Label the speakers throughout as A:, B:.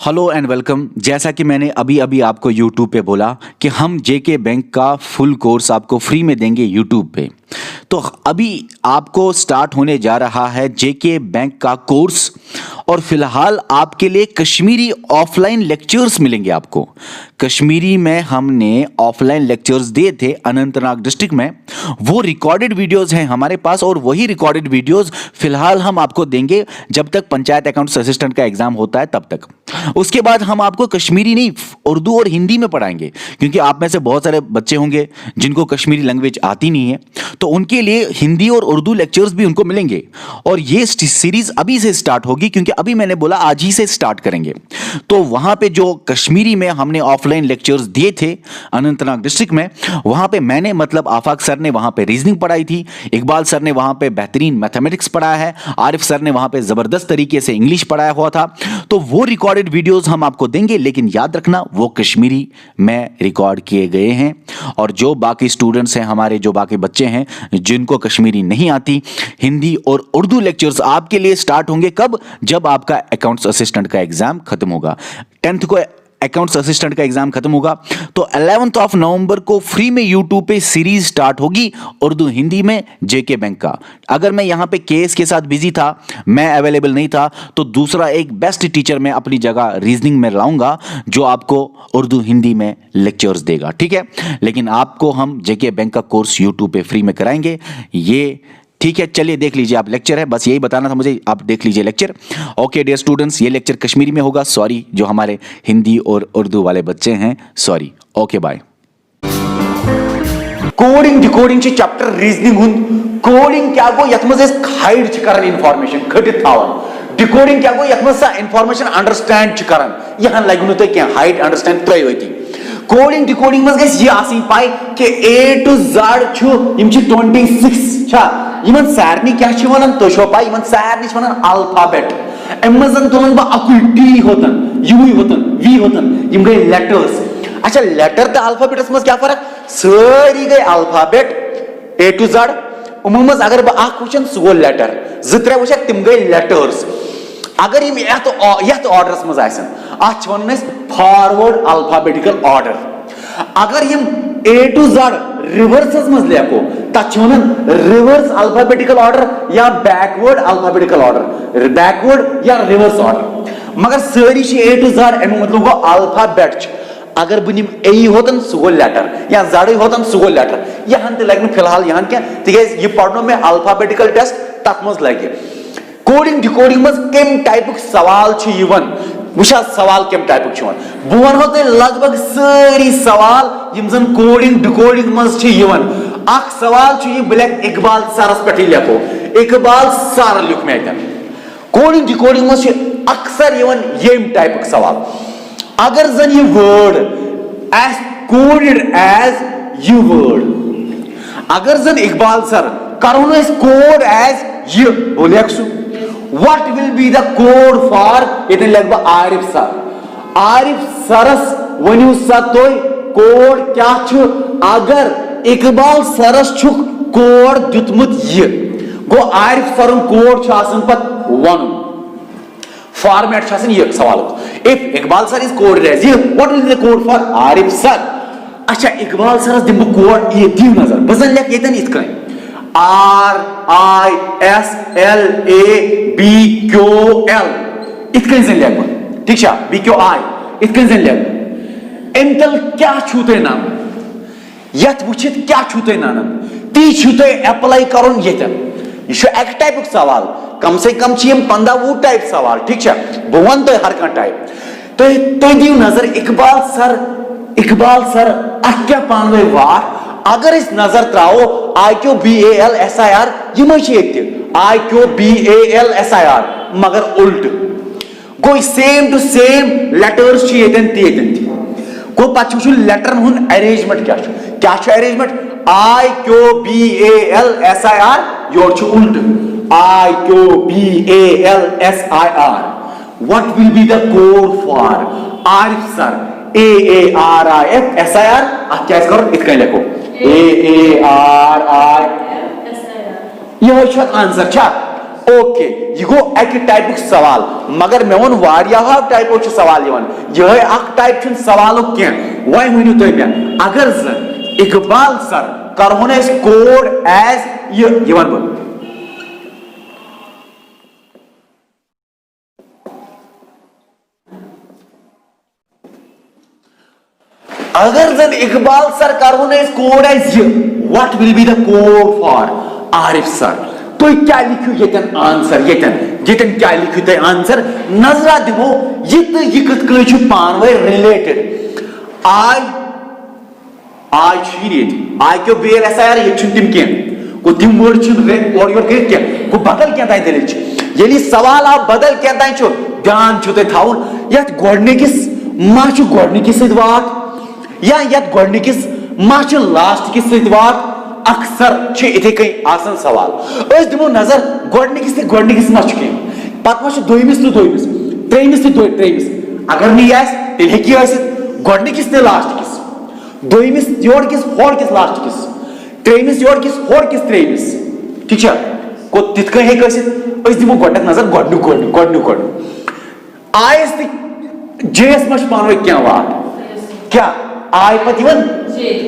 A: Hello and welcome. जैसा कि मैंने अभी अभी आपको यूट्यूब पे बोला कि हम जेके बैंक का फुल कोर्स आपको फ्री में देंगे यूट्यूब पे। तो अभी आपको स्टार्ट होने जा रहा है जेके बैंक का कोर्स और फिलहाल आपके लिए कश्मीरी ऑफलाइन लेक्चर्स मिलेंगे आपको। कश्मीरी में हमने ऑफलाइन लेक्चर्स दिए थे अनंतनाग डिस्ट्रिक्ट में, वो रिकॉर्डेड वीडियोस हैं हमारे पास और वही रिकॉर्डेड वीडियोस फिलहाल हम आपको देंगे जब तक पंचायत अकाउंट्स असिस्टेंट का एग्जाम होता है तब तक। उसके बाद हम आपको कश्मीरी नहीं, उर्दू और हिंदी में पढ़ाएंगे, क्योंकि आप में से बहुत सारे बच्चे होंगे जिनको कश्मीरी लैंग्वेज आती नहीं है, तो उनके लिए हिंदी और उर्दू लेक्चर्स भी उनको मिलेंगे। और ये सीरीज अभी से स्टार्ट होगी, क्योंकि अभी मैंने बोला आज ही से स्टार्ट करेंगे। तो वहां पे जो कश्मीरी में हमने ऑफलाइन लेक्चर्स दिए थे अनंतनाग डिस्ट्रिक्ट में, वहां पे मैंने मतलब आफाक सर ने वहां पे रीजनिंग पढ़ाई थी, इकबाल सर ने वहां पे बेहतरीन मैथमेटिक्स पढ़ाया है, आरिफ सर ने वहां पे जबरदस्त तरीके से इंग्लिश पढ़ाया हुआ था। तो वो रिकॉर्डेड वीडियोस हम आपको देंगे, लेकिन याद रखना वो कश्मीरी में रिकॉर्ड किए गए हैं। और जो बाकी स्टूडेंट्स हैं हमारे, जो बाकी बच्चे हैं जिनको कश्मीरी नहीं आती, हिंदी और उर्दू लेक्चर्स आपके लिए स्टार्ट होंगे कब? जब आपका अकाउंट्स असिस्टेंट का एग्जाम खत्म होगा। 10th को अकाउंट्स असिस्टेंट का एग्जाम खत्म होगा, तो 11th ऑफ नवंबर को फ्री में यूट्यूब पे सीरीज स्टार्ट होगी उर्दू हिंदी में जेके बैंक का। अगर मैं यहां पे केस के साथ बिजी था, मैं अवेलेबल नहीं था, तो दूसरा एक बेस्ट टीचर मैं अपनी जगह रीजनिंग में लाऊंगा जो आपको उर्दू हिंदी में लेक्चर्स देगा, ठीक है। लेकिन आपको हम जेके बैंक का कोर्स यूट्यूब पे फ्री में कराएंगे, ये ठीक है। चलिए देख लीजिए, आप लेक्चर है, बस यही बताना था मुझे, आप देख लीजिए लेक्चर। ओके डियर स्टूडेंट्स, ये लेक्चर कश्मीरी में होगा, सॉरी जो हमारे हिंदी और उर्दू वाले बच्चे हैं, sorry. Okay bye.
B: Coding decoding chapter reasoning हुंद। कोडिंग क्या गो यथ मज हाइड कर इंफॉर्मेशन खटित थावन। डिकोडिंग क्या गो यथ मज इंफॉर्मेशन अंडरस्टैंड कर, यहां लगे तुम क्या हाइड अंडरस्टैंड त्रोती। कोडिंग डिकोडिंग मज गई आसनी पाई कि A to Z 26 Yemen Sarni क्या वनान तो पाई, यमन सारनी वनान अल्फाबेट। अमन तुलन बह अकुल टी होतन, यू होतन, वी होतन, यम गई लेटर्स। अच्छा लेटर तो अल्फाबेटस मज क्या फर्क? सारी गई अल्फाबेट A to Z। उमन मज अगर बह वचन सह गो लेटर, त्रे वुच तिम गई लेटर्स। अगर यम यथ ऑर्डरस मज अत वन फॉरवर्ड अल्फाबेटिकल ऑर्डर। अगर यम A to Z रिवर्सस मज लेखो तथ रिवर्स अल्फाबेटिकल ऑर्डर या बैकवर्ड अल्फाबेटिकल ऑर्डर, बैकवर्ड या रिवर्स ऑर्डर। मगर सारी A to Z अमु मतलब गो अल्फाबेट। अगर बह निम A होतन सह गो लेटर या Z होतन सह गो लेटर। यहाँ ते लगे फिलहाल यहाँ क्या तिज यह पढ़ो में अल्फाबेटिकल टेस्ट तथ मज लगे। कोडिंग डिकोडिंग मज कम टाइप सवाल वुशा सवाल कम टाइप बह वनो तुम लगभग सारी सवाल यम जन कोडिंग डिकोडिंग मज सवाल बह लेख इकबाल सरस पे लेखो, इकबाल सर लिख मे कोडिंग डिकोडिंग मज अक्सर यम टाइप सवाल। अगर जन यह word as coded as you word, अगर जन इकबाल सर करो कोड एज ये बो लेख सु what will be the code for इतने लगभग आरिफ सर। आरिफ सरस वनु सा तो कोड क्या छु? अगर इकबाल सरस छु कोड दुतमुत ये गो आरिफ सरन कोड छु आसन पत वन फॉर्मेट छु आसन ये सवाल। If Iqbal sir is code as ये, what will be the code for Arif sir? अच्छा इकबाल सरस दिम कोड ये दी नजर बजन लेख येतन इतकन RISLABQL इतकन जन लेख, ठीक छा, BQI इतकन जन लेख। अमतल क्या छु तुम नाम यथ वुचित क्या छु तुम नान ती छु तुम अप्लाई करुन येतन। यह एक टाइप सवाल, कम से कम 15-20 टाइप सवाल, ठीक छा। बह वन तुम हर कह टाइप तुम दिव नजर इकबाल सर अत क्या पानवे वाट। अगर इस नजर त्राओ IQBALSIR यम IQBALSIR मगर उल्ट गो सेम टू सेम लेटर्स गो पे लेटर हुन अरेंजमेंट क्या अरेंजमेंट IQBALSIR योर उल्ट IQBALSIR। What will be the code for Arif sir AARIF SIR अत क्या करो इतकन लिखो AARIF यह आंसर छा। ओके यह गो एक टाइप सवाल मगर मे वन वारियाह टाइपो सवाल यह टाइप सवाल क्या वह वनु तुम मे अगर जन इकबाल सर करहोन कोड एज यह वन बह अगर जन इकबाल सर करहोन code as what will be the code for Arif sir तुम क्या लिखो यतन आंसर यतन क्या लिखो तुम आंसर नजरा दिमो यह कथ कह पान वे रिलेटेड आई आई क्यों बेल एस आई आर ये तिम कह गो तिम वर्ड और योर कर गो बदल क्या दलिल ये सवाल आप बदल क्या ध्यान तुम थवन ये गोडनिकिस मा गोडनिकिस वाट या यत गोडनिकिस मा लास्ट किस वाट अक्सर इथे कहीं आसन सवाल दिमो नजर गोडनिकिस मा कह पत मा दोमिस तो दोमिस त्रेमिस तो त्रेमिस अगर नहीं तेल हे गोडनिकिस तो लास्ट किस दोमिस योर किस होर किस लास्ट किस त्रेमिस योर किस होर किस त्रेमिस ठीक है को तित कहीं हे दिमो गोडनक नजर गोडनु आयस जेस मा पान क्या वाट क्या आय पत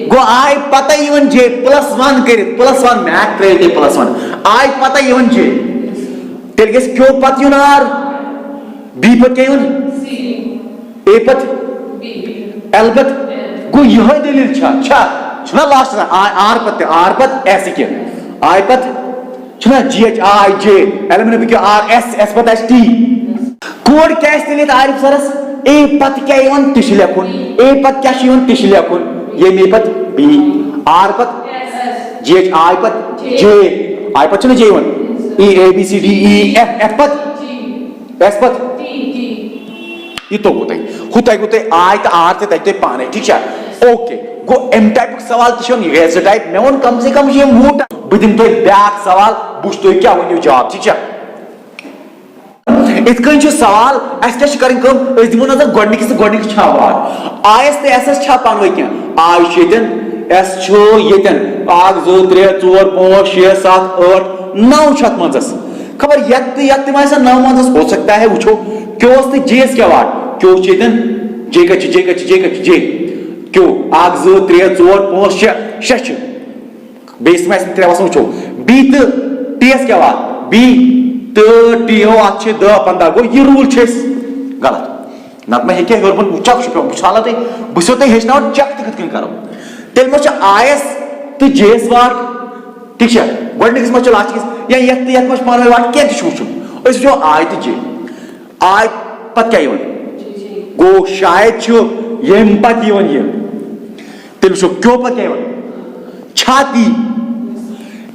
B: गो आय पता जे +1 कर +1 मैथ त्रे +1 आय पता जे तेल गस क्यों पत युन आर बी पत क्या युन ए पत एल पत गो यह दलील छा लास्ट आर पत एस के आय पत छना जी एच आई जे एल में क्या आर एस एस पत एस टी कोड क्या तेल आरिफ सरस ए पत क्या तिश लेखुन ए पत क्या तिश लेखुन ये मे पत बी आर पत जी एच आई पत जे आई पत J E A B C D E F F पत एस पत ये तो गुते आय तो आर ते तक पाने ठीक है ओके गो एम टाइप सवाल तो टाइप मे वो कम से कम ये मोट बह दिम तुम ब्याक सवाल बुझ तुम क्या वो जवाब ठीक है इत सवाल अस क्या दिमो नजर गोडनिक वाट आयस तो एस एस पान वे क्या आय एस यन 1 2 3 4 5 6 7 8 9 मजस खबर यत 9 मजस हो सकता है वुचो क्यों तो जेस क्या वाट क्यों जे जे क्यों 1 2 3 4 5 6 बेस में 3 वुचो बी तो टीएस क्या वाट बी तो टी ओ अच्छे 10 15 गो ये रूल गलत नत मे हे हरबन चक बुला बो तुम हेचना चक तक करो तेल मा आयस तो जेस वाट ठीक है गोडनिकस मा लास्ट किस या यत मा पान वाट क्या वो आय तो जे आय पत क्या गो शायद यम पत ये तेल क्यों पत क्या छाती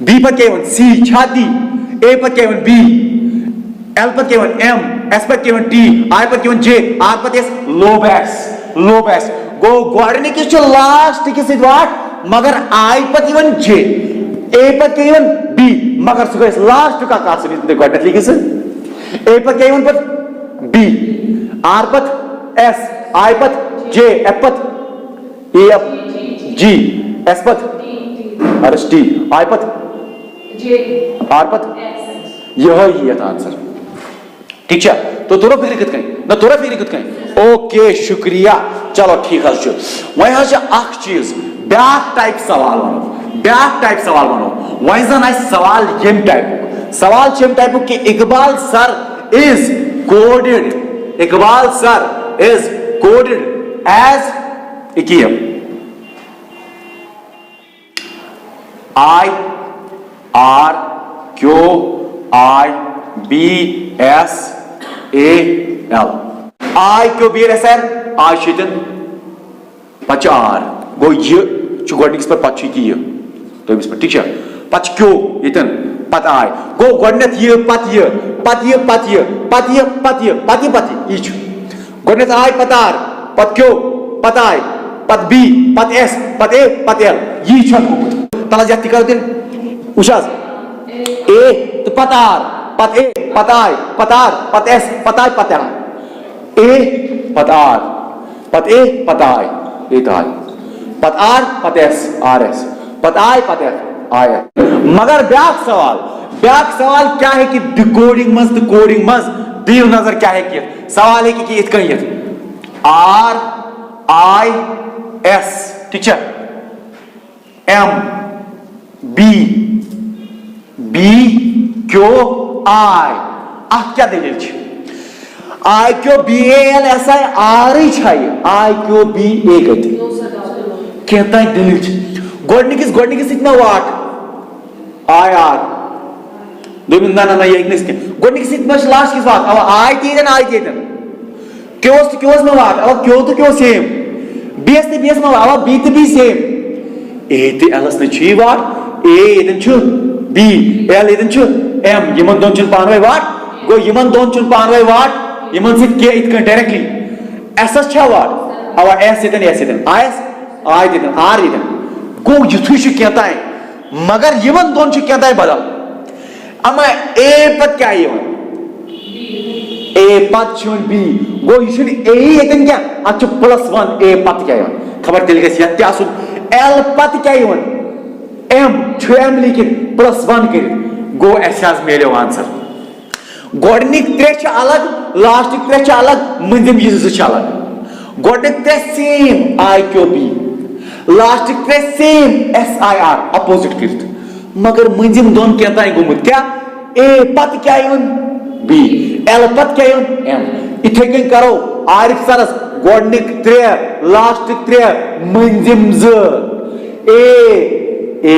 B: बी पत क्या सी छाती ए पत क्या बी एल पत क्या एम एस पत क्या टी आई पत क्या जे आर पत एस लोबैस गो गोडनिकिस लास्ट किस वाट मगर आई पत जे ए पत क्या बी मगर सह लास्ट का गोडन लिखिस ए पत क्या पत बी आर पत एस आई पत जे एफ पत ए एफ जी एस पत अरे टी आई पत आर पत यह आंसर ठीक है तो तोरा फिक्र कत कहीं तोरा फिक्र कत कहीं ओके शुक्रिया चलो ठीक है वह चीज ब्याक टाइप सवाल वनो वह जन सवाल यम टाइप कि Iqbal sir is coded as I R Q I B S A L I Q B S L I शितन पच आर गो ये गोडनिकस पर पच ये तमिस पर ठीक है पच क्यों यतन पत आय गो गोडनेथ ये पत ये पत ये पत ये पत ये पत ये पत ये पत ये गोडनेथ आय पत आर पत क्यों पत आय पत बी पत एस पत ए पत एल ये छन तला जाति कर दिन उशास ए तो पत आर पत ए पत आय पत आर पत एस पत आय पत आर ए पत आर पत ए पत आय ए तो आय पत आर पत एस आर एस पत आय पत एस आय मगर ब्याक ब्याक सवाल क्या है कि डिकोडिंग मज तो कोडिंग मज दियो नजर क्या है कि सवाल है कि इत कहीं RIS टीचर MBBQI क्या दलील IQBALSI IQBA गति कहता है दलील गोडनिकिस वाट IR ना ये गोडनिकिस लास्ट किस वाट अब I क्यों में वाट अब क्यों सेम BS में अब B तो B सेम A तो L's ने वाट A B L M Yemen दोन चुन पानवे वाट गो यमन दोन चुन पानवे वाट यमन से के इतकन डायरेक्टली S छा वाट अब S इतन I इतन R इतन गो युथु छु कहता है मगर यमन दोन छु कहता है बदल अमा A पद क्या है A पद चुन B गो युशुन A इतन क्या अच्छु +1 A पद क्या है खबर दिल के सिया त्यासु L पद क्या है M छु M लिखित +1 कर गो एसाज मेलो आंसर गोडनिक त्रे छ अलग लास्टिक त्रे छ अलग मंजिम यज छ अलग गोडनिक त्रे सेम IQB लास्टिक त्रे सेम SIR अपोजिट करत मगर मंजिम दोन कहता है गुमुत क्या A पद क्या है B L पद क्या है M इथे कन करो आरिफ सरस गोडनिक त्रे लास्टिक त्रे मंजिम ज A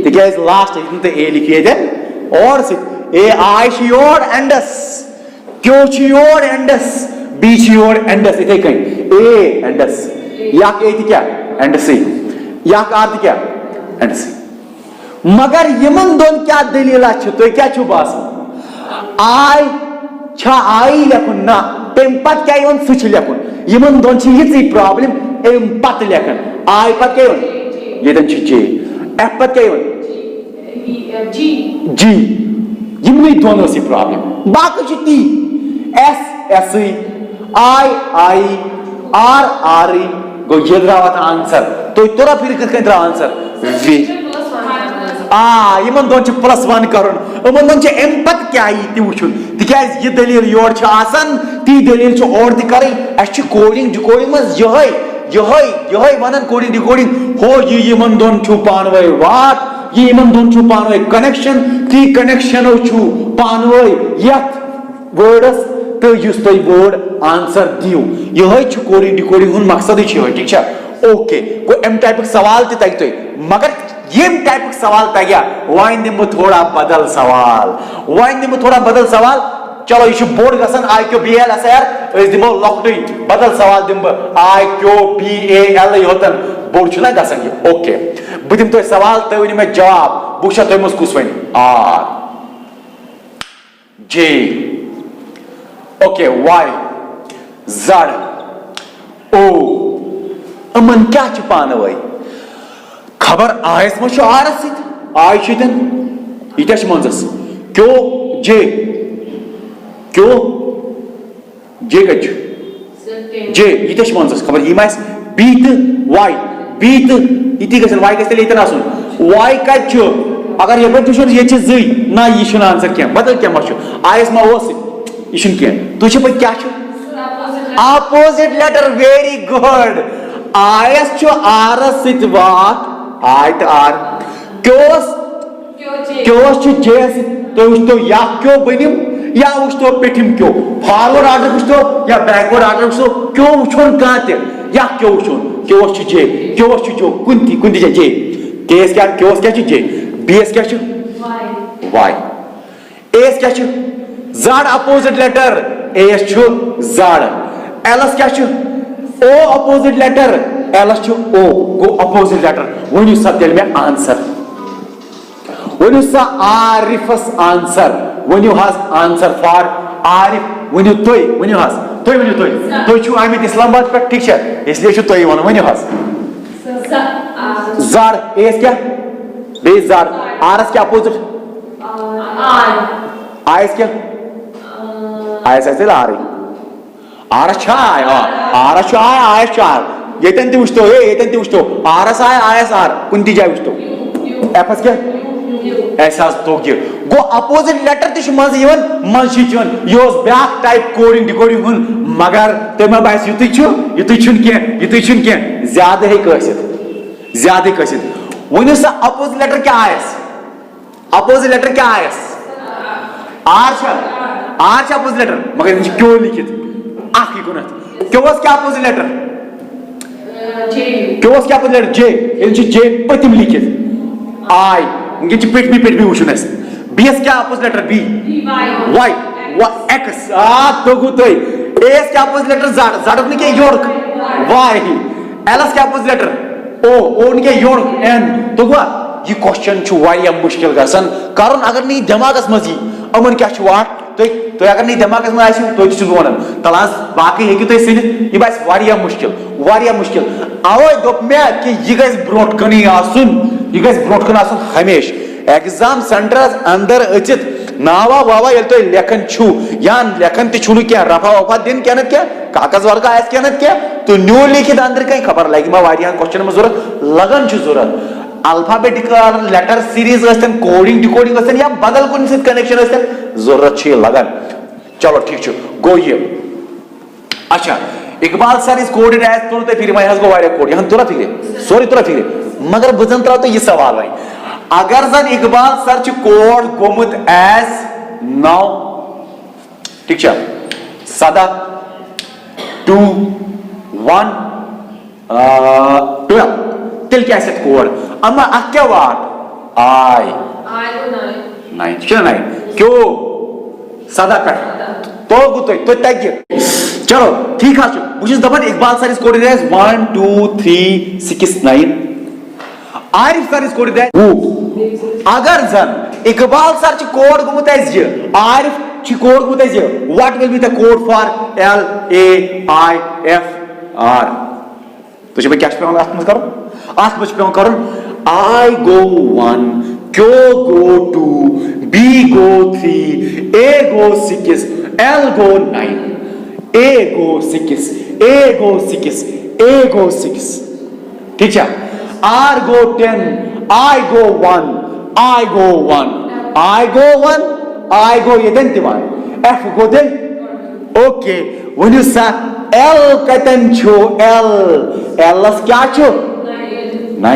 B: तिकाज लास्ट इतने A लिखिए जाए और सिर्फ A I योर एंडस क्यों your Indus B your Indus इथे कहीं A एंडस याक A क्या एंडस याक आर क्या एंडस मगर यमन दोन क्या दलीला छ तो क्या छु बास I छा I लेखुन ना तेम पत क्या यमन सुच लेखुन यमन दोन छ ये प्रॉब्लम एम पत लेखन I पत क्या यमन ये दन छ J F पत क्या यमन G यमनी दोनों से प्रॉब्लम बाकी छ T S I R गो ये द्रावत आंसर तो तोरा फिर कितने द्रा आंसर V यमन दोन छ +1 करुन यमन दोन छ M पत क्या है ती वुचुन तिकाज ये दलील योर छ आसान ती दलील छ और ती करै अस छ कोडिंग डिकोडिंग मस यहै वनन कोडिंग डिकोडिंग हो ये यमन दोन छ पानवे वाट ये यमन दोन छ पानवे कनेक्शन ती कनेक्शन छु पानवे यत वर्डस तो युस तो वर्ड आंसर दियो यहै छ कोडिंग डिकोडिंग हुन मकसद छ ठीक छ ओके को एम टाइप सवाल ते तक तो मगर ये टाइप सवाल तगया वाइन दिम थोड़ा बदल सवाल चलो ये बोर्ड गसन IQBAL SIR इस दिमो लॉकटुई बदल सवाल दिम IQBAL योतन बोर्ड छना गसन ये ओके बुदिम तो सवाल तो इन में जवाब बुशा तो मस कुछ वनी R J okay Y Z O अमन क्या छुपाना वही खबर आयस में आरस आय शिदन इतश मंजस क्यों J कच J इतश मंजस खबर इमास B तो Y B तो इति गसन Y गसन इतना सुन Y कच अगर ये बच्चों शोर ये चीज़ ना ये शुन आंसर क्या बदल क्या मशो आयस में वो ये शुन क्या तुझे पर क्या show opposite letter very good आयस चो आरस सित वाट I to R क्यों J तो उसको या क्यों बनिम या उसको पेटिम क्यों फॉरवर्ड ऑर्डर उसको या बैकवर्ड ऑर्डर उसको क्यों उछोन काते या क्यों उछोन क्यों J क्यों जो कुंती J केस क्या क्यों क्या J BS क्या Y AS क्या Z opposite letter AS Z LS क्या O opposite letter LS O go opposite letter when you say tell me answer when you say Arif's answer when you has answer for Arif when you toy chu I mean Islamabad पर ठीक है इसलिए chu toy when you has Zar AS क्या B Zar RS क्या opposite IS क्या IS ऐसे ला रही RS चाय IS चाय ये तंती उस्तो R S I S R Kunti जाए उस्तो F क्या एहसास तोग ये गो अपोजिट लेटर तिश मज यवन मज यवन योस बैक टाइप कोडिंग डिकोडिंग हुन मगर तमे बास युतै छुन के ज्यादा है कसित वनी सा अपोजिट लेटर क्या आयस आर छ अपोजिट लेटर मगर इन क्यों लिखित आखी कोनत क्योंस क्या अपोजिट लेटर जे इन जे पतिम लिखित आई इनके पिट भी वुचुन अस बीएस क्या opposite letter B Y X तो गुतै एस क्या अपोजिट लेटर जड़ ने योर्क वाई एलएस क्या अपोजिट लेटर ओ ने योर्क एन तो गो ये क्वेश्चन छु वारिया मुश्किल गसन कारण अगर नहीं दिमागस मजी अमन क्या छु वाट तो अगर नहीं दिमागस में आसियो तो छु वनन तलास बाकी हेकि तो सिन ये बस वारिया मुश्किल आवय दोप में कि ये गस ब्रोट कनी आसुन हमेश एग्जाम सेंटर्स अंदर अचित नावा वावा यल तो लेखन छु या लेखन ति छुनु क्या रफा वफा दिन क्या न क्या कागज वर्गा आस क्या न क्या तो न्यू लिखित अंदर कहीं खबर लगी मा वारिया क्वेश्चन में जरूरत लगन छु जरूरत अल्फाबेटिकल लेटर सीरीज अस्तन कोडिंग डिकोडिंग अस्तन या बदल कुन से कनेक्शन अस्तन जरूरत छ लगन चलो ठीक छु गो ये अच्छा Iqbal sir is coded as तुरते फिर मैं हस गो वारे कोड यहां तुरा फिर मगर बुझन त्र तो ये सवाल भाई अगर जन इकबाल सर च कोड गोमुत एज नाउ ठीक छ सदा 2 1 12 तिल क्या सेट कोड अम्मा क्या वाट आई को 9 क्या 9 क्यों सदा पे तो गुतै तो तगिर चलो ठीक है बुझिस दबन Iqbal sir is coded as 1 2 3 6 9 Arif sir is coded as अगर जन इकबाल सर च कोड गुमुत एज ये आरिफ च कोड गुमुत एज ये what will be the code for L A I F R तो जब क्या पेवन आत्म करो आई गो 1 क्यो गो 2 be go 3 A go 6 L गो 9 ए गो 6 ठीक है आर गो 10 आई गो 1 आई गो ये दिन एफ गो दिन ओके वनु सा एल कतन छो एल क्या छो 9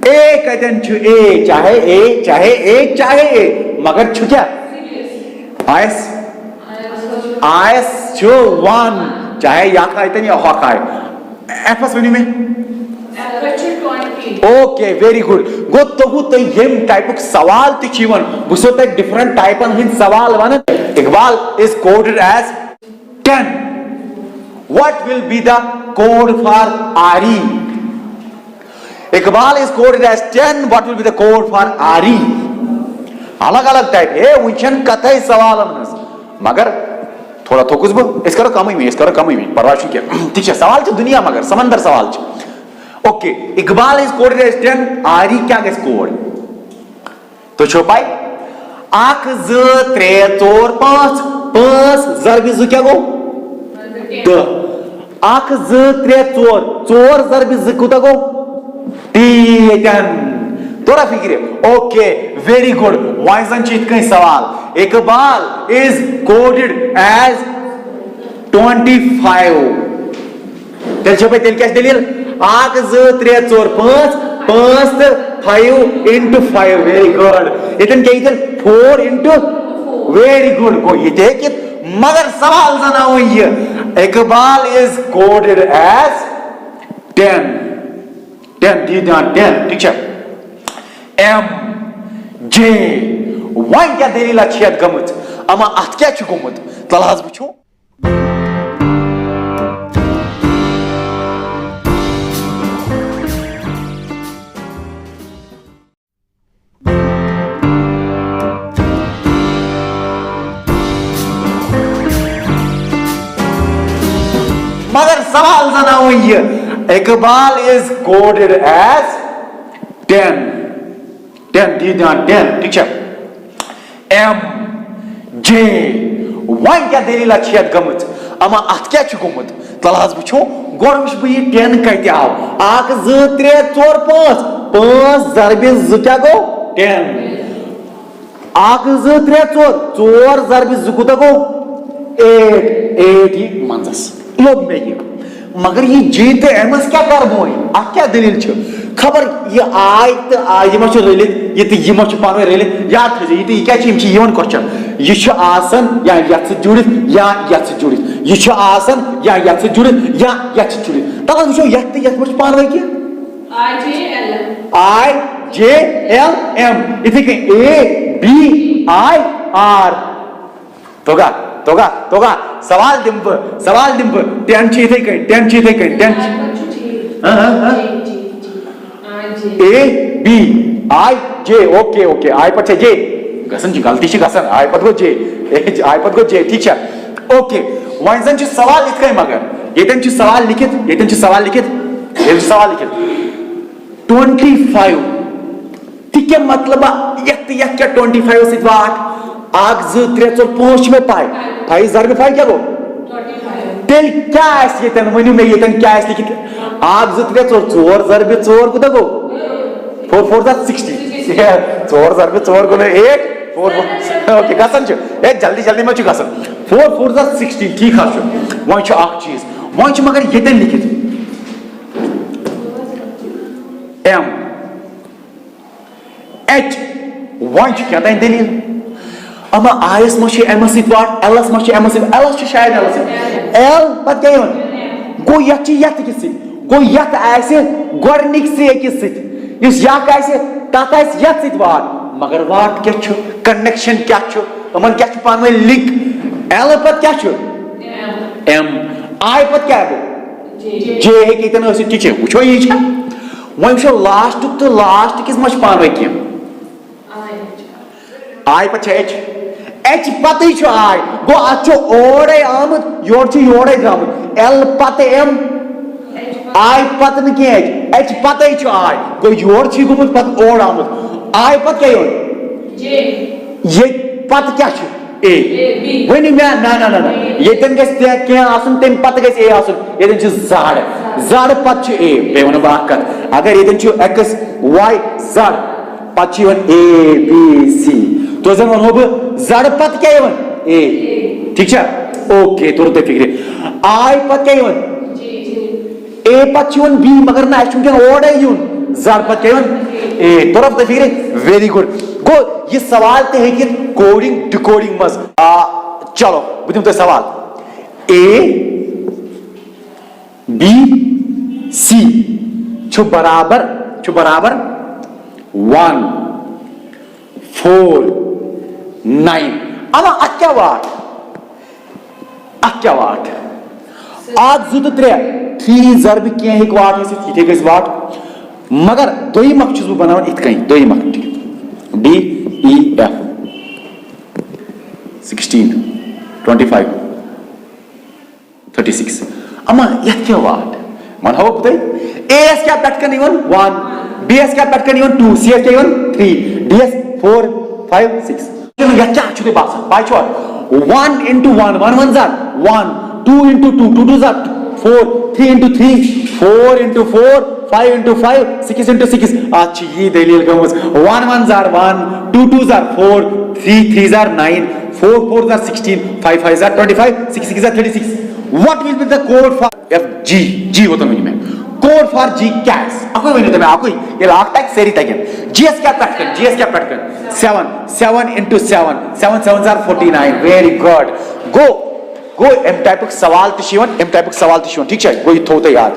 B: ए कतन छो ए चाहे ए मगर छु क्या आयस छो 1 चाहे या कतन या हा काय एफस वनु में ओके वेरी गुड गो तो यम टाइप सवाल तिवन बुसो तक डिफरेंट टाइपन हिंद सवाल one Iqbal is coded as 10 what will be the code for RE इकबाल is coded as 10 what will be the code for RE अलग अलग टाइप है उनचन कथई सवाल मगर थोड़ा थोकुस बो इस करो कम ही में परवाह क्या ठीक है सवाल छ दुनिया मगर समंदर सवाल छ okay Iqbal is coded as 10 RE क्या गस कोड तो छुपाई 1 2 3 4 5 जरबी जु क्या गो 1 2 3 4 जरबी जु कुता गो 10 तोरा फिक्रे ओके वेरी गुड वाइजन चित कई सवाल इकबाल इज कोडेड एज 25 तेल छपे तेल क्या दलील 1 2 3 4 5 तो 5 into 5 वेरी गुड इतन क्या इतन 4 into वेरी गुड को ये कि मगर सवाल जना हो ये इकबाल इज कोडेड एज 10 दी ध्यान 10 ठीक है एम जे वन क्या दलील अच्छियत गमुत अमा अत क्या छु गमुत तलाज बुछो मगर सवाल जना हो ये इकबाल इज कोडेड एज 10 दी ध्यान 10 ठीक है एम जे वन क्या दलील अच्छियत गमुत अमा अत क्या छु गमुत तलाज बुछो गोरमिश बु ये 10 कति आव 1 2 3 4 5 5 जरबे ज क्या गो 10 आक ज त्रे चोर चोर जरब ज कुत गो 8 ही मंजस लोग में ये मगर ये जे ते एमएस क्या कर बोई आ क्या दलील छ खबर ये आय त आय म छ रलित ये ते ये म छ पावे रलित याद थ ये ते क्या छ इम छ योन क्वेश्चन ये छ आसन या यत से जुड़ित या यत से जुड़ित ये छ आसन या यत से जुड़ित या यत से जुड़ित तब वचो यत यत म छ पावे के I J L M इथे के A B I R तोगा तोगा तोगा सवाल दिंब 10 ची इथे के 10 ची इथे के 10 A B I J okay okay I पर छे J गसन जी गलती छी गसन I पर गो J I पर गो J ठीक छे ओके वंजन ची सवाल इतके मगर येतन ची सवाल लिखित 25 ठीक है मतलब यक क्या 25 से वाट आग ज 3 4 5 में पाए 5 जरब 5 क्या गो 25 तेल क्या है येतन वनु में येतन क्या है लिखित आग ज 3 4 जरब 4 कुदा गो 4 4 दा 60 4 जरब 4 गो 8 4 ओके गसन छ ए जल्दी में छ गसन 4 4 दा 60 ठीक है वह छ एक चीज वह छ मगर येतन लिखित M H वन क्या था दलील अमा आयस मशे एम सित वाट एल एस मशे एम सित एल एस शायद एल एस एल पत क्या yon गो यत किस गो यत ऐसे गोरनिक से किस इस यक ऐसे तत ऐसे यत सित वाट मगर वाट क्या छु कनेक्शन क्या छु अमन क्या छु पान में लिंक एल पत क्या छु एम आई पत क्या है जे है कि इतना उसे ठीक है वो ये छ वह लास्ट तो लास्ट किस मच पान वह आई पर एच पत ही आई गो अच्छो ओरे आमद योर छ योरे द्रामद एल पत एम आई पत न के एच पत ही आई गो योर छ गुमत पत ओर आमद आई पत क्या योर जे ये पत क्या छ ए वनी ना येतन गस के आसन तेम पत गस ए आसन येतन छ जाड़ पत छ ए बे वन बात कर अगर येतन छ एक्स वाई जाड़ पत छ ए बी सी तो जन वन हो जाड़ पत क्या यवन ए ठीक छ ओके तुरंत फिक्र आई पत क्या यवन ए पत छ वन बी मगर ना छ के ओड है यून जाड़ पत क्या यवन ए तुरंत फिक्र वेरी गुड गो ये सवाल ते है कि कोडिंग डिकोडिंग मस चलो बुझम तो सवाल ए बी सी छु बराबर 1 4 9 अमा अक्या वाट आज जुत 3 जरब के एक वाट है इथे गस वाट मगर दोई मक छुस बनावन इत कहीं दोई मक D E F 16 25 36 अमा यत क्या वाट मन हो पता A S क्या पैट करनी 1 B S क्या पैट करनी 2 C S क्या 3 D S 4 5 6 चलो यत क्या छुते बास बाय छोड़ 1 into 1 1 jar 1 2 into 2 2 jar 4 3 into 3 4 into 4 5 into 5 6 into 6 अच्छी ये दलील गमस 1 1 jar 1 2 2 jar 4 3 3 jar 9 4 4 jar 16 5 5 jar 25 6 6 jar 36 what will be the code for F G होता नहीं मैं code for G क्या है आपको नहीं तो मैं आपको ये लाख टैग सेरी टैग GS क्या पैट कर 7 into 7 7 7 जार 49 very good go M type सवाल तिशिवन ठीक है वो थोते यार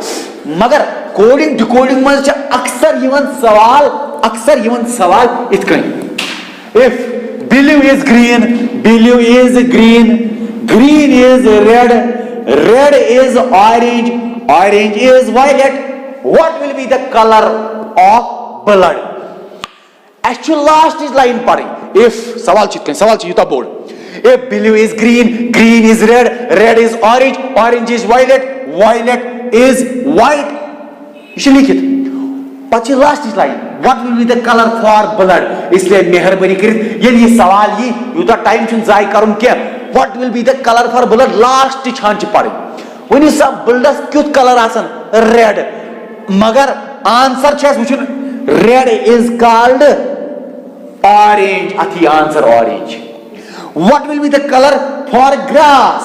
B: मगर कोडिंग डिकोडिंग में अक्सर यवन सवाल इत कहीं if blue is green green is red is orange is violet what will be the color of blood actual last is line पढ़ी if सवाल युता बोल if blue is green is red is orange is violet is white इसे लिखित पची last इस line what will be the color for blood इसलिए मेहरबानी करित ये सवाल ये युता टाइम छुन जाय करुन के what will be the color for blood last छान च पड़े वनी सब ब्लडस क्यूत कलर आसन रेड मगर answer छस वुचुन red is called orange. Athi answer orange. What will be the color for grass?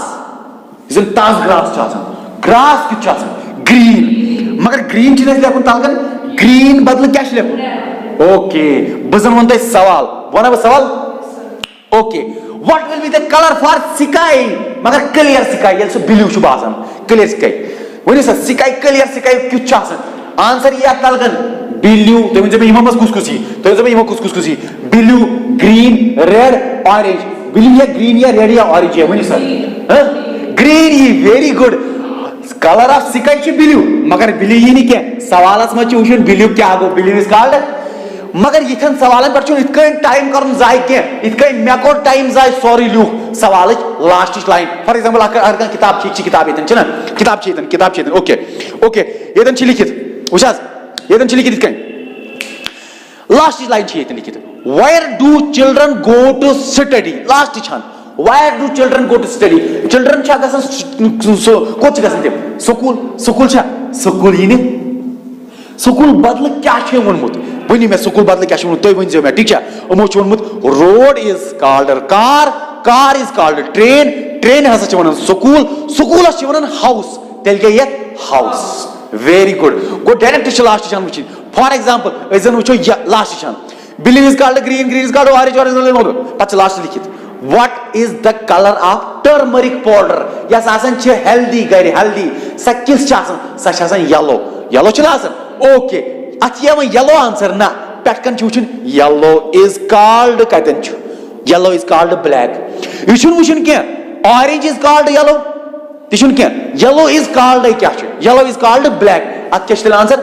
B: Isn't tas grass chasan? Grass ki chasan? Green. Magar green chine se lekun talgan green badal kya lekun? Okay. Bazan wanta sawal. Wana sawal? Okay. What will be the color for sky? Magar clear sky. Yel so blue shu basan. Clear sky. When you say sky clear sky kyu chasan? Answer ya talgan blue. To means me imamas kuskusi. To means me imamas kuskusi. Blue, green, red, orange. Blue ya green ya red ya orange ya. When you say, huh? Green he very good. Color of sky is blue. मगर blue ही नहीं क्या? सवालस में चूषण blue क्या आगो? Blue is called. मगर इतने सवालन पर चुन इतने time करने जाए क्या? इतने मैको time जाए sorry लूह सवाल last line. For example अगर किताब चीज़ किताब इतने चना किताब चीज़ okay इतने चिली कित उशास इतने चिली कित क्या? Last line चीज़ इतने लिखित. Where do children go to study? Last line. Where do children go to study? Children क्या करते हैं? कोच करते हैं. School क्या? School ही नहीं. School बदल क्या है वनमुत? वही मैं school बदल क्या है वनमुत? तो ही वही जो मैं ठीक है. उमोच वनमुत road is called car is called train है सच वनन school है वनन house. तेल के ये house. Very good. Go direct to last line मुझे. For example, ऐसे नुचो last line. Blue is called green is called orange is called. पच्च last लिखित. What is the color of turmeric powder? Yes, asan ch healthy gari healthy. Sakis chasan sachasan yellow chasan. Okay. Atiyama yellow answer na. Petkan chuchun yellow is called kaitenchu. Yellow is called black. Yushun kya? Orange is called yellow. Tishun kya? Yellow is called kya? Yellow is called black. Atyashtil answer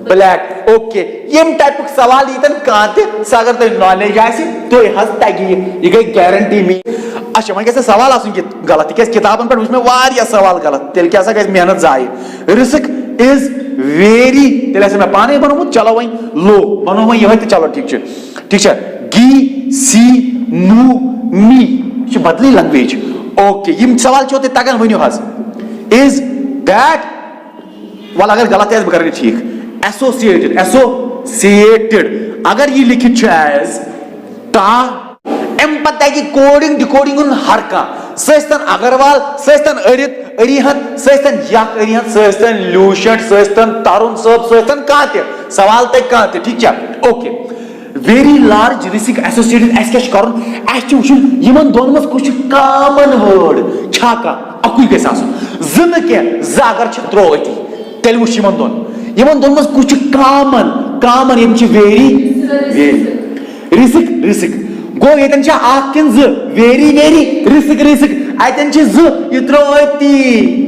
B: black. Okay. Yem type of सवाल इतन कांते सागर तो knowledge आसी तो ये हंसता ये कोई guarantee में अच्छा मैं कैसे सवाल आसुं कि गलत कैसे किताबन पर उसमें वारिया सवाल गलत तेल कैसा कैसे मेहनत जाए risk is very तेल ऐसे मैं पाने बनो मुझ चलो वहीं लो बनो वहीं यही तो चलो ठीक है गी सी नु मी ये बदली language okay ये सवाल चोते ताकन वहीं हो is that वाला अगर गलत है तो करने ठीक associated अगर ये लिखित as ता एम पता है कि कोडिंग डिकोडिंग उन हर का सस्तन अग्रवाल सस्तन अरिहत सस्तन याक अरिहत सस्तन लूशट सस्तन तारुण सब सस्तन काते सवाल तक काते ठीक है okay very large risk associated ऐसे क्या करूँ ऐसे उछल यमन दोनों में कुछ common word छाका अकुई के साथ ज़िंद के जागर चित्रों होती तेलुगु यमन दोनों में कुछ common ये मुझे very risk गो ये तंचा आकिन ज very risk आयतन ची ज इत्रो होती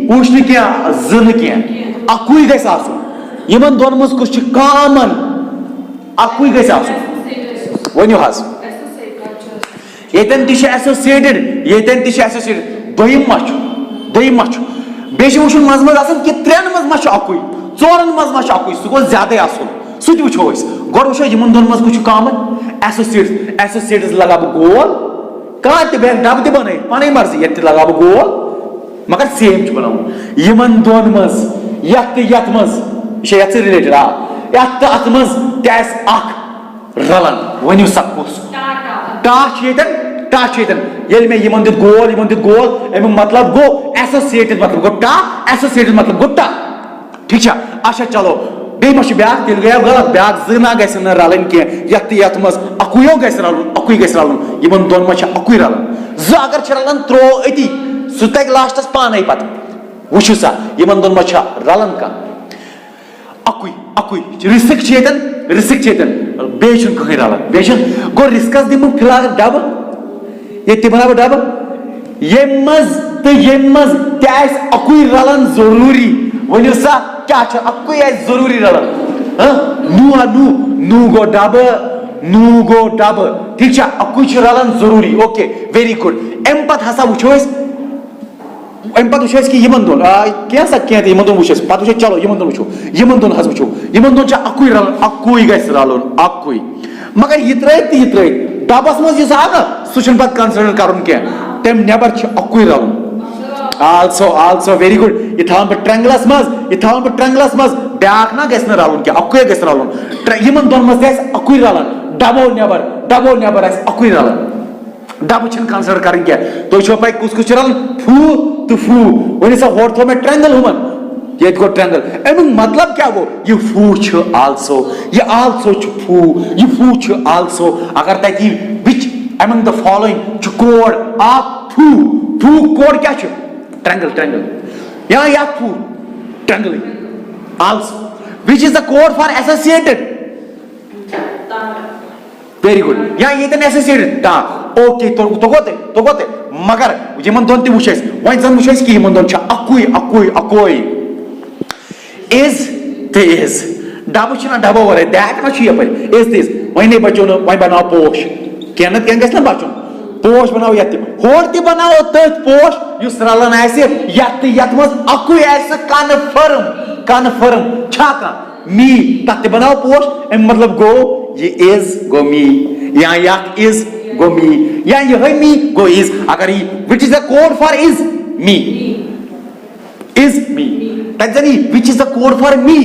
B: पूछने क्या ज़िंद क्या अकुई के साथ यमन दोनों में कुछ common अकुई के साथ when you has येतन तिशे associated दोयम मच बेशे वुशुन मजमज आसन कि त्रेन मज अकुई चोरन मज अकुई सुगो ज्यादा आसन सुच वुचो इस गोड वुचो यमन दोन मज कुछ कॉमन एसोसिएट्स लगाब गोल काते बैंक डब ते बने पानी मर्जी यत लगाब गोल मगर सेम छ बनाऊ यमन दोन मज यत मज शे यत रिलेटेड आ यत अत मज कैस अक रलन when you suppose टा चेतन येल में यमन दित गोल एम मतलब गो एसोसिएटेड मतलब गोटा एसोसिएटेड मतलब गोटा ठीक है अच्छा चलो बे मश ब्याग तेल गया गलत ब्याग जना गैस न रलन के यत मज अकुयो गैस रलन यमन दोन मच अकुई रलन ज अगर चरलन त्रो अति सुतक लास्टस पाने पत वुछु सा यमन दोन मच रलन का अकुई रिस्क चेतन बेचुन कहीं रलन बेचुन गो रिस्कस दिमु फिलहाल डब ये तिमना डब ये मज त्यास अकुई रलन जरूरी वनियो सा क्या छ अकुई है जरूरी रलन नु गो डब ठीक छ अकुई छ रलन जरूरी ओके वेरी गुड एम्पथ हसा वुचोस कि यमन दोन क्या सकते यमन दोन वुचोस पत वुचो चलो यमन दोन हस वुचो यमन दोन छ अकुई रलन अकुई गस रलन अकुई मगर ये डबस मज यस आग सुचन पत कंसीडर करन के तम नेबर छ अकुई रलन also very good ये थाम पर ट्रायंगुलस मज ब्याक ना गस न रलन के अकुई गस रलन यमन दोन मज गस अकुई रलन डबो नेबर डबो नेबर अकुई रलन डब कंसिडर कर तुम पे कुछ रलन फू तो फू वन सा होर थो मैं ट्रेंगल हुमन ये गो ट्रेंगल अमुक मतलब क्या गो ये फू आल्सो ये आल्सो फू ये फू आल्सो अगर तक विच among the following कोड आप फू फू कोड क्या ट्रेंगल ट्रेंगल यहाँ या फू triangle also which is the code for associated very good यहाँ ये तो associated ता okay तो गोते मगर यमन दोन ति वुशेस वन जन वुशेस कि यमन दोन छ अकुई is ते is डबो छना डबो वरे that मा छ यपर is this वने बच्चों ने वने बनाओ पोश केनत केन गस ना बच्चों पोश बनाओ यति होर ति बनाओ तथ पोश युस रलन आसे यति यतमस अकुई आसे कन्फर्म छाका मी तत बनाओ पोश मतलब गो ये इज गो मी या इज गो मी या ये मी गो इज अगर ये which is the code for is me तत जनी which is the code for me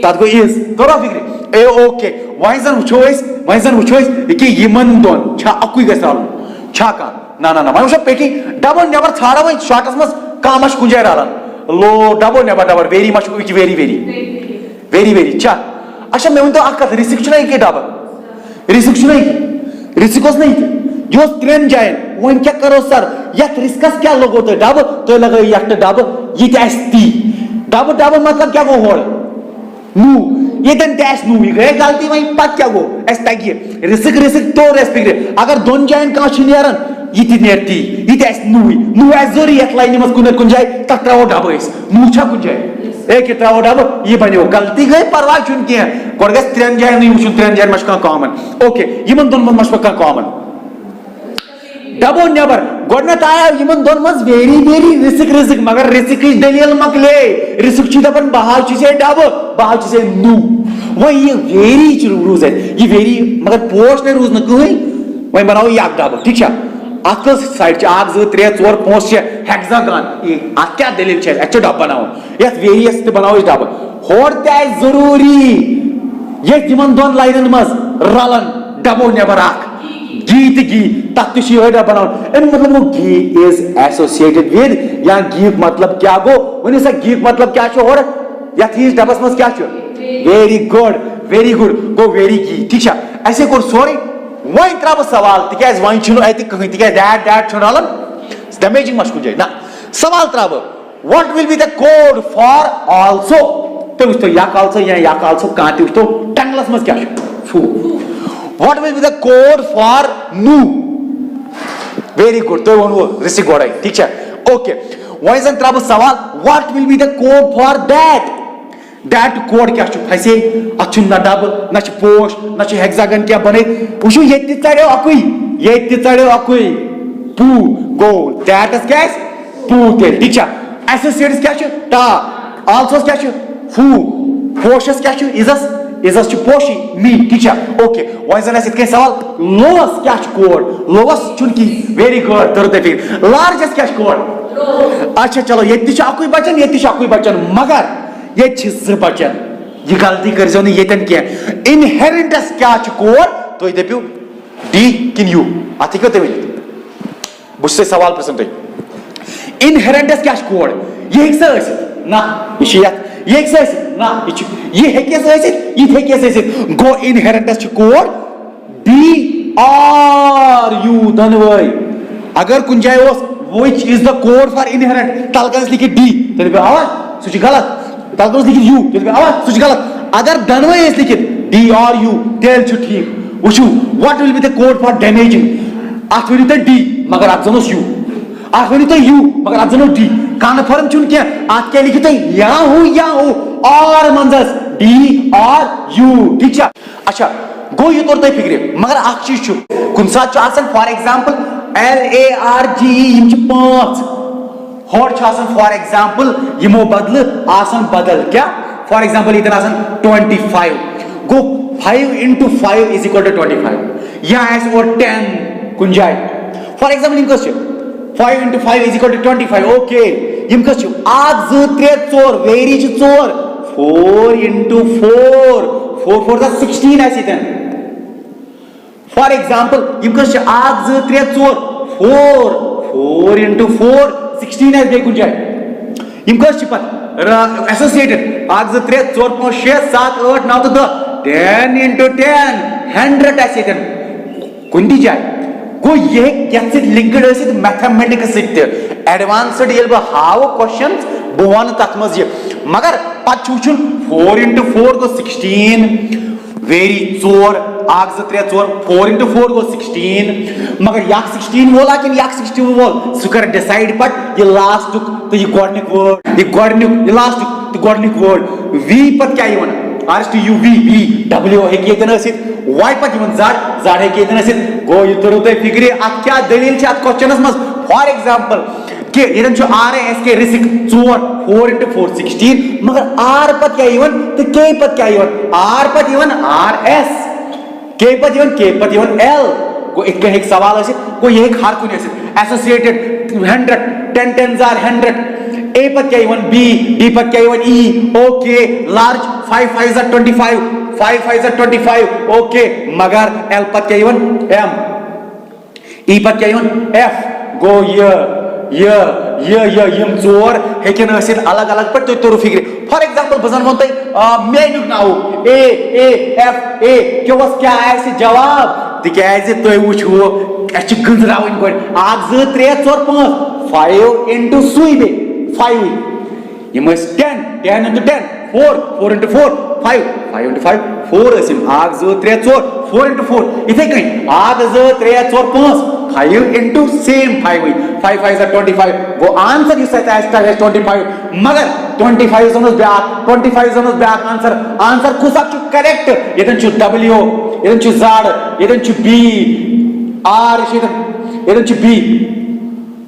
B: तत गो इज तोरा फिक्र ए ओके वैजन वुचोइस कि यमन दोन छा अकुई गसाल छाका ना वह पेटी डबल नेबर छाड़ा वह शॉर्टस मस कामश कुंजाय रालन लो डबो नेबर वेरी मच वेरी चा अच्छा मैं तो अख रिसिक के डबर रिसिक नहीं जो त्रेन जायन वन क्या करो सर यथ रिस्कस क्या लगो तो डब तो लगे यथ डब ये ती डब मतलब क्या गो होड़ नू ये तन टैस नू ही गए गलती वही पत क्या गो एस तगिए रिसिक तो रेस्पेक्ट अगर दोन जायन का छिनेरन ये नेरती ये टैस नू एस जोरी यथ लाइन मस कुन जाय तत्राओ डब इस नू छा कुन जाय एक त्राओ डब ये बने गलती गई परवाह छुन के कोरगस त्रेन जायन नहीं वुचुन त्रेन जायन मशका कॉमन ओके यमन दोन मन मशका कॉमन डबो नेबर गोडनत आया यमन दोन मस वेरी रिसिक मगर रिसिक इज दलील मकले रिसिक छि दपन बहाव छि से डब बहाव छि से नू वो ये वेरी छि रूज है ये वेरी मगर पोस्ट ने रूज न कहीं वही बनाओ याक डब ठीक है आकल साइड छि आग 2 3 4 5 6 हेक्सागन ये आ क्या दलील छै अच्छा डब बनाओ यस वेरियस ते बनाओ इस डब होर ते जरूरी ये यमन दोन लाइनन मस रलन डबो नेबर आक गी तत्शी बनाओ मतलब वो गी इज एसोसिएटेड विद या गी मतलब क्या गो वन सा गी मतलब क्या और यथीस डबस मस क्या वेरी गुड गो वेरी गी ठीक है ऐसे कोर सॉरी वही त्राब सवाल तिकाज वही छुनो अति कहीं तिकाज दैट छुनालन डैमेजिंग मस कुछ ना सवाल त्राब what will be the code for also तो याक आल्सो कांति तो टंगलस मस क्या फू What will be the code for nu? Very good. तो वो रिसिक गोड़ा है ठीक है okay वही जन त्राब सवाल what will be the code for that code क्या छु फैसे अच्छु न डब न छु पोश न छु हेक्सागन क्या बने उशु ये तिचाड़े अकुई पू गो that is क्या पू ते ठीक है एसोसिएट्स क्या छु टा आल्सो क्या छु फू पोशस क्या छु इजस छु पोशी मी ठीक है ओके वैजन ऐसे के सवाल लोअस क्या छु कोड लोअस चुनकी वेरी गुड तरते फिर लार्जेस्ट क्या छु कोड अच्छा चलो ये छु अकुई बचन मगर ये छु ज बचन ये गलती कर जो नहीं ये तन क्या इनहेरिटेंस क्या छु कोड तो ये दपियो डी किन यू आती क्यों ते मुझसे सवाल प्रश्न इनहेरिटेंस क्या छु कोड ये एक ना इशियत ये एक ना ये है कैसे गो inheritance code D R U धनवई अगर कुन जाय which is the code for inheritance तलकस लिखि डी तो आवाज सुच गलत तलकस लिखि यू तो आवाज सुच गलत अगर धनवई इस लिखि डी आर यू तेल छु ठीक वुचु what will be the code for damaging आखिरी तो डी मगर आप जनोस यू आखिरी तो यू मगर आप जनो डी कन्फर्म चुन क्या आज क्या लिखित या हूं और मंजस डी आर यू ठीक है अच्छा गो ये तौर पे फिक्रे मगर अख चीज कुन साथ फॉर एग्जांपल LARGE यम 5 होर फॉर एग्जांपल यमो बदल क्या for example इतन 25 go 5 into 5 is equal to 25 या एस और 10 कुन जाय फॉर एग्जांपल यम कस 5 into 5 is equal to 25 okay यम कस आग 2 3 4 वेरी 4 4 into 4 4 4 16 ऐसे then For example, Yama cos 1 2 3 4 4 4 into 4 16 है बेकुन जाए यम कस पत एसोसिएटेड 1 2 3 4 5 6 7 8 9 10 10 into 10 100 ऐसे कुंडी जाए गो ये कैसे लिंक्ड है मैथमेटिक्स से एडवांस्ड ये हाव क्वेश्चंस बवन तथ मज मगर पत 4 into 4 गो 16 वेरी 4 1 2 3 4 4 into 4 गो 16 मगर या 16 वोला कि या 16 वोल सु कर डिसाइड पट ये लास्ट तो ये गॉडनिक वर्ड ये लास्ट तो गॉडनिक वर्ड वी पत क्या यवन R to U V V W है कि इतना सित वाई पत यवन जाड़ है कि इतना सित गो ये तो रुते फिक्रे अत क्या दलील छ अत क्वेश्चनस मस फॉर एग्जांपल के इधन जो आर एस के रिसिक 4 into 4 16 मगर आर पत क्या यवन तो के पत क्या यवन आर पत यवन आर एस के पत यवन एल को एक सवाल है को ये हर कुछ एसोसिएटेड 100 10 10s are 100 ए पत क्या यवन बी डी पत क्या यवन E okay large 5 5s are 25 5 5s are 25 okay मगर एल पत क्या यवन एम ई पत क्या यवन एफ गो यम चोर हेकन अलग अलग पे तुम तोर फिक्र फॉर एग्जांपल बजन वो main now A F A क्यों क्या जवाब तिकाज तुम वो गंजरावन गो 1 2 3 4 5 5 into सुई बे 5 यम 10 10 into 10 4 4 into 4 5 5 into 5 4 1 2 3 4 4 into 4 इथे कहीं 1 2 3 4 5 5 into same 5 5 5s are 25 वो आंसर यू सेट एज 25 मगर 25 Jonas back 25 Jonas back answer कुछ आप करेक्ट इधन छु w इधन छु z इधन छु b r इधन छु b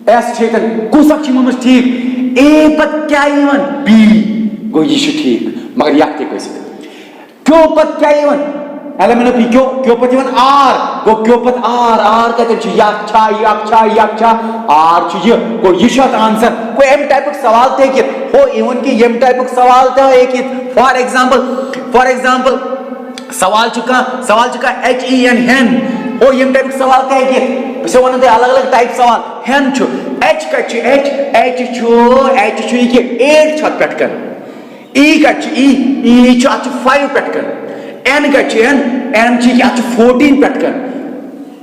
B: s इधन कुछ आप ममस ठीक a पत क्या इवन b गो ये छु ठीक मगर याक के कैसे क्यों पत क्या इवन एलिमेंट ऑफ क्यों पत इवन आर गो क्यों पत आर कहते छु याक आर छु ये गो ये शॉट आंसर कोई एम टाइप का सवाल थे कि हो इवन की एम टाइप का सवाल था एक फॉर एग्जांपल सवाल चुका एच ई एन हेन हो एम टाइप का सवाल था कि से वन अलग अलग टाइप सवाल हेन छु एच का छु एच छु कि 8 छत पटकन ई का छु ई छु 5 पटकन एन का छु एन छु कि 14 पटकन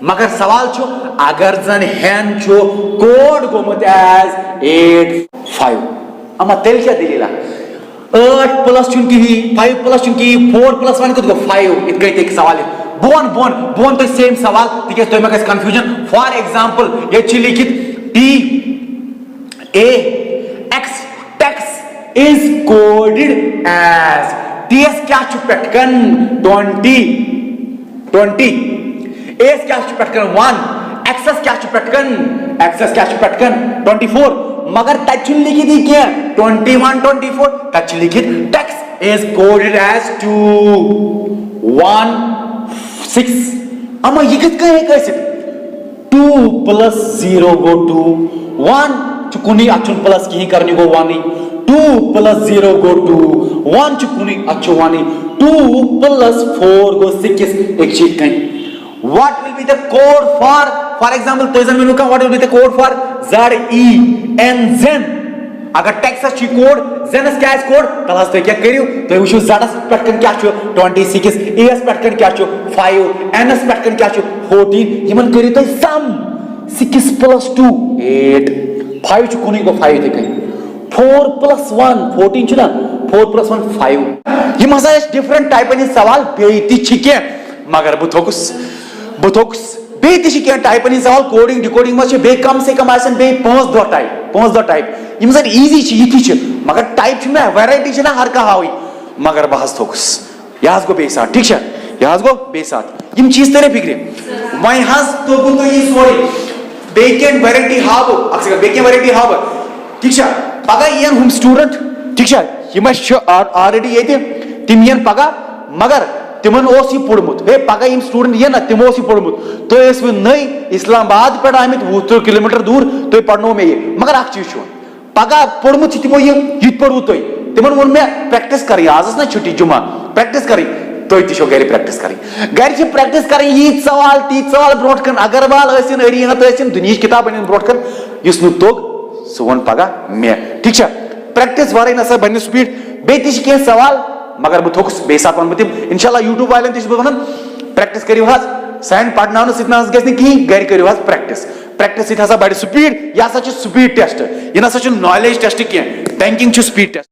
B: मगर सवाल छु अगर जन हेन छु कोड गोमत एज 8 5 अमा तेल क्या दलीला 8 प्लस छु की 5 प्लस छु की 4 प्लस 1 को 5 इत गई एक सवाल बोन तो सेम सवाल तिके तो मगस कंफ्यूजन फॉर एग्जांपल ये छु लिखित T A X tax is coded as टीएस क्या छु पटकन 20 एस क्या छु पटकन 1 एक्सेस क्या छु पटकन 24 मगर टच लिखित ही क्या 21 24 टच लिखित टैक्स इज कोडेड एज 2 1 6 अमा ये कैसे 2 plus 0 go 2 1 चुकुनी अच्छुन प्लस की करनी गो 1 2 plus 0 go 2 1 चुकुनी अच्छु 1 2 plus 4 go 6 एक चीज कहीं what will be the code for example तो इधर मैंने कहा what will be the code for z e n zen अगर टेक्स्ट ची कोड जेनस क्या कोड तलास तो क्या करियो तो वुशो जडस पटकन क्या छु 26 एस पटकन क्या छु 5 एनएस पटकन क्या छु 14 यमन करियो तो सम 6 plus 2 8 5 छु कोनी को 5 थे 4 plus 1 14 छु ना 4 plus 1 5 ये मजा डिफरेंट टाइप इन सवाल बेति छिके मगर बुथोक्स बेति छिके टाइप इन सवाल कोडिंग डिकोडिंग में बे कम से कम आसन बे 5 टाइप यम सर इजी छ यति छ मगर टाइप छ में वैरायटी छ ना हर का हावी मगर बहस थोक्स याज गो बेसाथ ठीक छ याज गो बेसाथ यम चीज तेरे फिक्रे वय हस तो ये सोरी बेकेन वैरायटी हाव अक्सर बेकेन वैरायटी हाव ठीक छ पगा यन हम स्टूडेंट ठीक छ यम छ ऑलरेडी येते तिम यन पगा मगर तिमन ओस ये पढ़मुत हे पगा यम स्टूडेंट ये ना तिम ओस ये पढ़मुत तो इस नई इस्लामाबाद पे आमित 20 किलोमीटर दूर तो पढ़नो में ये मगर अख चीज छ पगा पढ़मुत तिमो ये पढ़ू तो तिमन वोन में प्रैक्टिस करी आज ना छुट्टी जुमा प्रैक्टिस करी तुम तो गर प्रैक्टिस कर गर प्रैक्टिस कर यी सवाल ती सवाल ब्रोट कन अगरवाल अरिहत दुनिया किताब अन ब्रोट कन युस नु तोग सह वन पगह मे ठीक प्रैक्टिस वारे नसा बन स्पीड बे कह सवाल मगर बह थोकस बे सात वन तिम इंशाल्लाह यूट्यूब वाले वन प्रैक्टिस करियो सान पढ़ना सत कहीं गर करियो प्रैक्टिस प्रैक्टिस सत बढ़ स्पीड यह स्पीड टेस्ट यह ना नॉलेज टेस्ट कह बैंकिंग स्पीड टेस्ट